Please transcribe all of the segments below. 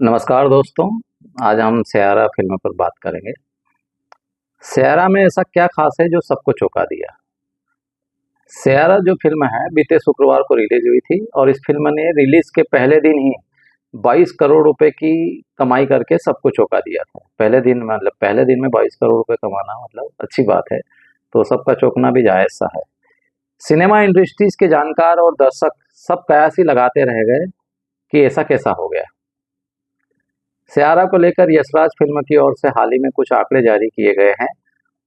नमस्कार दोस्तों। आज हम सयारा फिल्म पर बात करेंगे। सयारा में ऐसा क्या खास है जो सबको चौंका दिया। सयारा जो फिल्म है बीते शुक्रवार को रिलीज हुई थी और इस फिल्म ने रिलीज के पहले दिन ही 22 करोड़ रुपए की कमाई करके सबको चौंका दिया था। पहले दिन में 22 करोड़ रुपए कमाना मतलब अच्छी बात है, तो सबका चौंकना भी जायज सा है। सिनेमा इंडस्ट्रीज के जानकार और दर्शक सब कयास ही लगाते रह गए कि ऐसा कैसा हो गया। सयारा को लेकर यशराज फिल्म की ओर से हाल ही में कुछ आंकड़े जारी किए गए हैं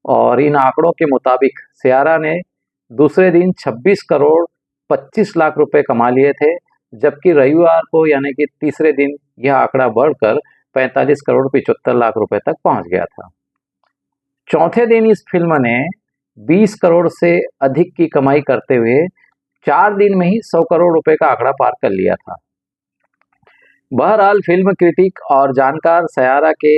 और इन आंकड़ों के मुताबिक सयारा ने दूसरे दिन 26 करोड़ 25 लाख रुपए कमा लिए थे, जबकि रविवार को यानी कि तीसरे दिन यह आंकड़ा बढ़कर 45 करोड़ 75 लाख रुपए तक पहुंच गया था। चौथे दिन इस फिल्म ने 20 करोड़ से अधिक की कमाई करते हुए 4 दिन में ही 100 करोड़ रुपए का आंकड़ा पार कर लिया था। बहरहाल फिल्म क्रिटिक और जानकार सयारा के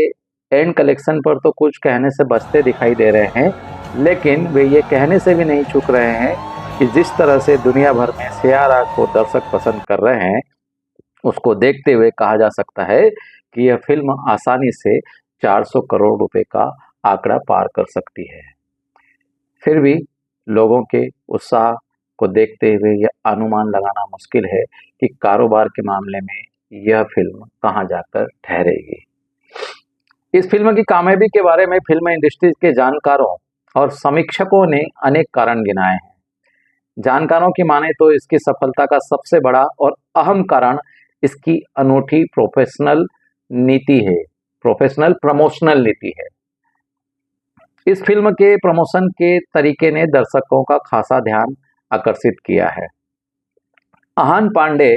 एंड कलेक्शन पर तो कुछ कहने से बचते दिखाई दे रहे हैं, लेकिन वे ये कहने से भी नहीं चूक रहे हैं कि जिस तरह से दुनिया भर में सयारा को दर्शक पसंद कर रहे हैं, उसको देखते हुए कहा जा सकता है कि यह फिल्म आसानी से 400 करोड़ रुपए का आंकड़ा पार कर सकती है। फिर भी लोगों के उत्साह को देखते हुए यह अनुमान लगाना मुश्किल है कि कारोबार के मामले में यह फिल्म कहां जाकर ठहरेगी। इस फिल्म की कामयाबी के बारे में फिल्म इंडस्ट्री के जानकारों और समीक्षकों ने अनेक कारण गिनाए हैं। जानकारों की माने तो इसकी सफलता का सबसे बड़ा और अहम कारण इसकी अनूठी प्रोफेशनल प्रमोशनल नीति है। इस फिल्म के प्रमोशन के तरीके ने दर्शकों का खासा ध्यान आकर्षित किया है। अहान पांडे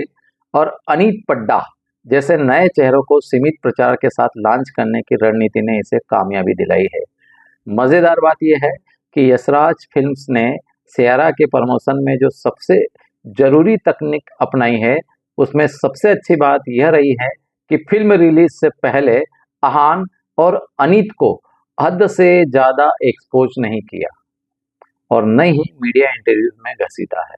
और अनीत पड्डा जैसे नए चेहरों को सीमित प्रचार के साथ लॉन्च करने की रणनीति ने इसे कामयाबी दिलाई है। मजेदार बात यह है कि यशराज फिल्म्स ने सयारा के प्रमोशन में जो सबसे जरूरी तकनीक अपनाई है, उसमें सबसे अच्छी बात यह रही है कि फिल्म रिलीज से पहले अहान और अनीत को हद से ज्यादा एक्सपोज नहीं किया और न ही मीडिया इंटरव्यूज में घसीटा है,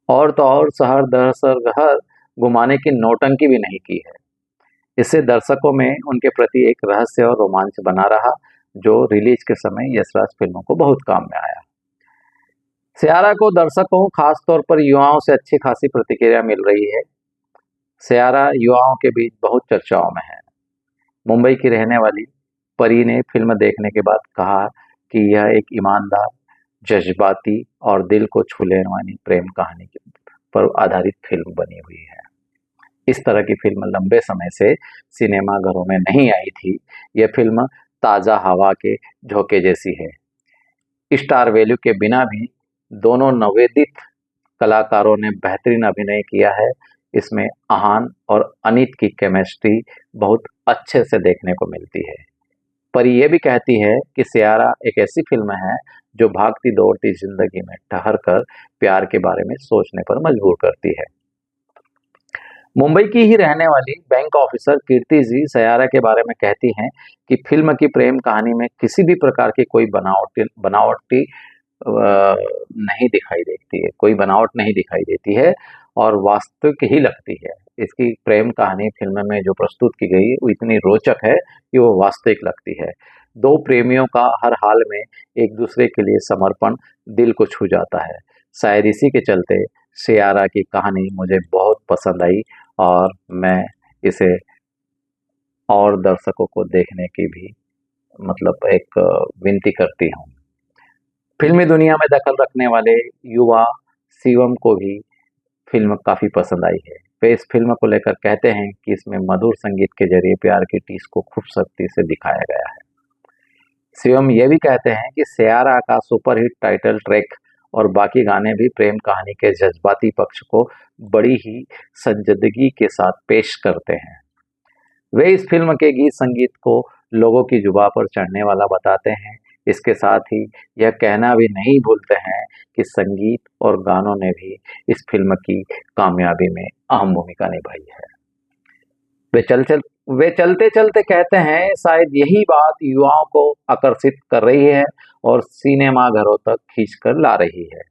और तो और शहर दर घर घुमाने की नौटंकी भी नहीं की है। इससे दर्शकों में उनके प्रति एक रहस्य और रोमांच बना रहा, जो रिलीज के समय यशराज फिल्मों को बहुत काम में आया। सयारा को दर्शकों खास तौर पर युवाओं से अच्छी खासी प्रतिक्रिया मिल रही है। सयारा युवाओं के बीच बहुत चर्चाओं में है। मुंबई की रहने वाली परी ने फिल्म देखने के बाद कहा कि यह एक ईमानदार, जज्बाती और दिल को छू लेने वाली प्रेम कहानी पर आधारित फिल्म बनी हुई है। इस तरह की फिल्म लंबे समय से सिनेमा घरों में नहीं आई थी। यह फिल्म ताज़ा हवा के झोंके जैसी है। स्टार वैल्यू के बिना भी दोनों नवोदित कलाकारों ने बेहतरीन अभिनय किया है। इसमें अहान और अनीत की केमिस्ट्री बहुत अच्छे से देखने को मिलती है। पर यह भी कहती है कि सयारा एक ऐसी फिल्म है जो भागती दौड़ती जिंदगी में ठहर कर प्यार के बारे में सोचने पर मजबूर करती है। मुंबई की ही रहने वाली बैंक ऑफिसर कीर्ति जी सयारा के बारे में कहती हैं कि फिल्म की प्रेम कहानी में किसी भी प्रकार की कोई बनावटी नहीं दिखाई देती है, कोई बनावट नहीं दिखाई देती है और वास्तविक ही लगती है। इसकी प्रेम कहानी फिल्म में जो प्रस्तुत की गई वो इतनी रोचक है कि वो वास्तविक लगती है। दो प्रेमियों का हर हाल में एक दूसरे के लिए समर्पण दिल को छू जाता है। शायद इसी के चलते सयारा की कहानी मुझे बहुत पसंद आई और मैं इसे और दर्शकों को देखने की भी मतलब एक विनती करती हूँ। फिल्मी दुनिया में दखल रखने वाले युवा शिवम को भी फिल्म काफ़ी पसंद आई है। वे इस फिल्म को लेकर कहते हैं कि इसमें मधुर संगीत के जरिए प्यार की टीस को खूबसूरती से दिखाया गया है। शिवम ये भी कहते हैं कि सयारा का सुपरहिट टाइटल ट्रैक और बाकी गाने भी प्रेम कहानी के जज्बाती पक्ष को बड़ी ही संजीदगी के साथ पेश करते हैं। वे इस फिल्म के गीत संगीत को लोगों की जुबां पर चढ़ने वाला बताते हैं। इसके साथ ही यह कहना भी नहीं भूलते हैं कि संगीत और गानों ने भी इस फिल्म की कामयाबी में अहम भूमिका निभाई है। वे चलते चलते कहते हैं शायद यही बात युवाओं को आकर्षित कर रही है और सिनेमा घरों तक खींचकर ला रही है।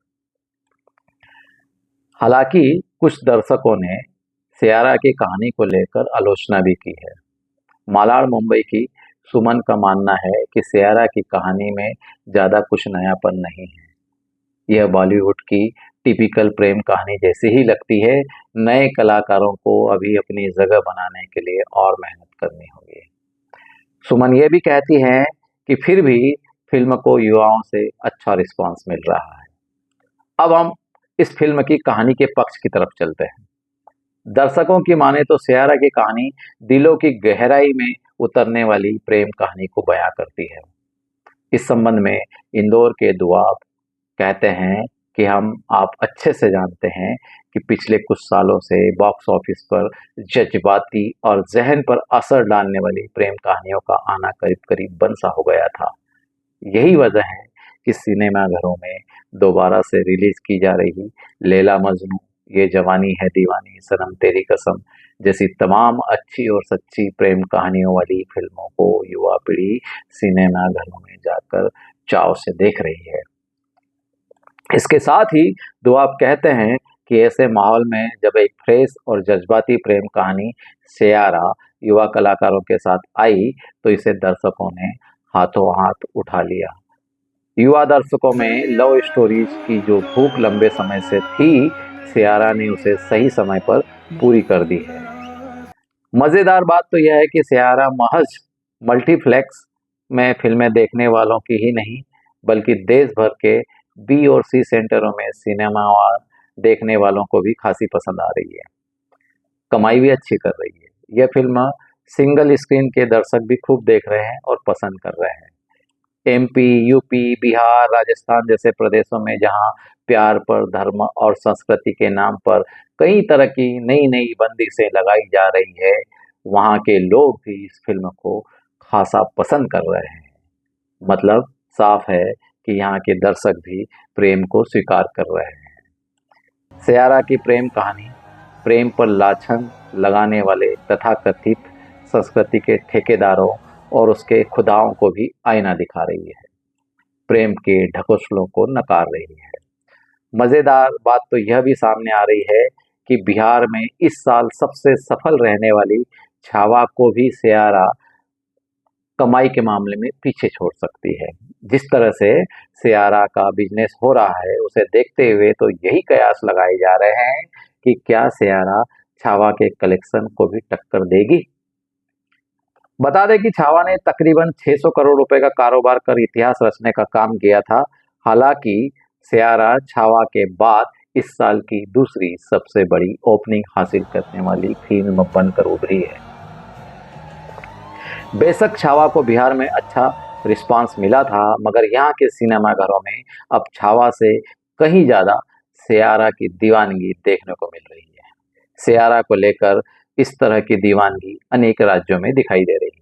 हालांकि कुछ दर्शकों ने सियारा की कहानी को लेकर आलोचना भी की है। मालाड मुंबई की सुमन का मानना है कि सियारा की कहानी में ज़्यादा कुछ नयापन नहीं है। यह बॉलीवुड की टिपिकल प्रेम कहानी जैसी ही लगती है। नए कलाकारों को अभी अपनी जगह बनाने के लिए और मेहनत करनी होगी। सुमन ये भी कहती हैं कि फिर भी फिल्म को युवाओं से अच्छा रिस्पांस मिल रहा है। अब हम इस फिल्म की कहानी के पक्ष की तरफ चलते हैं। दर्शकों की माने तो सियारा की कहानी दिलों की गहराई में उतरने वाली प्रेम कहानी को बयां करती है। इस संबंध में इंदौर के दुआब कहते हैं कि हम आप अच्छे से जानते हैं कि पिछले कुछ सालों से बॉक्स ऑफिस पर जज्बाती और जहन पर असर डालने वाली प्रेम कहानियों का आना करीब करीब बंद सा हो गया था। यही वजह है कि सिनेमाघरों में दोबारा से रिलीज की जा रही लैला मजनू, ये जवानी है दीवानी, सनम तेरी कसम जैसी तमाम अच्छी और सच्ची प्रेम कहानियों वाली फिल्मों को युवा पीढ़ी सिनेमाघरों में जाकर चाव से देख रही है। इसके साथ ही दुआब कहते हैं कि ऐसे माहौल में जब एक फ्रेश और जज्बाती प्रेम कहानी सियारा युवा कलाकारों के साथ आई तो इसे दर्शकों ने हाथों हाथ उठा लिया। युवा दर्शकों में लव स्टोरीज की जो भूख लंबे समय से थी, सियारा ने उसे सही समय पर पूरी कर दी है। मजेदार बात तो यह है कि सियारा महज मल्टीप्लेक्स में फिल्में देखने वालों की ही नहीं, बल्कि देश भर के बी और सी सेंटरों में सिनेमा और देखने वालों को भी खासी पसंद आ रही है। कमाई भी अच्छी कर रही है। यह फिल्म सिंगल स्क्रीन के दर्शक भी खूब देख रहे हैं और पसंद कर रहे हैं। एमपी, यूपी, बिहार, राजस्थान जैसे प्रदेशों में जहां प्यार पर धर्म और संस्कृति के नाम पर कई तरह की नई नई बंदिशें लगाई जा रही है, वहां के लोग भी इस फिल्म को खासा पसंद कर रहे हैं। मतलब साफ है कि यहाँ के दर्शक भी प्रेम को स्वीकार कर रहे हैं। सियारा की प्रेम कहानी प्रेम पर लाछन लगाने वाले तथाकथित संस्कृति के ठेकेदारों और उसके खुदाओं को भी आईना दिखा रही है। प्रेम के ढकोसलों को नकार रही है। मजेदार बात तो यह भी सामने आ रही है कि बिहार में इस साल सबसे सफल रहने वाली छावा को भी सियारा कमाई के मामले में पीछे छोड़ सकती है। जिस तरह से सियारा का बिजनेस हो रहा है, उसे देखते हुए तो यही कयास लगाए जा रहे हैं कि क्या सियारा छावा के कलेक्शन को भी टक्कर देगी। बता दें कि छावा ने तकरीबन 600 करोड़ रुपए का कारोबार कर इतिहास रचने का काम किया था। हालांकि सियारा छावा के बाद इस साल की दूसरी सबसे बड़ी ओपनिंग हासिल करने वाली फिल्म बनकर उभरी है। बेशक छावा को बिहार में अच्छा रिस्पांस मिला था, मगर यहाँ के सिनेमाघरों में अब छावा से कहीं ज्यादा सियारा की दीवानगी देखने को मिल रही है। सियारा को लेकर इस तरह की दीवानगी अनेक राज्यों में दिखाई दे रही है।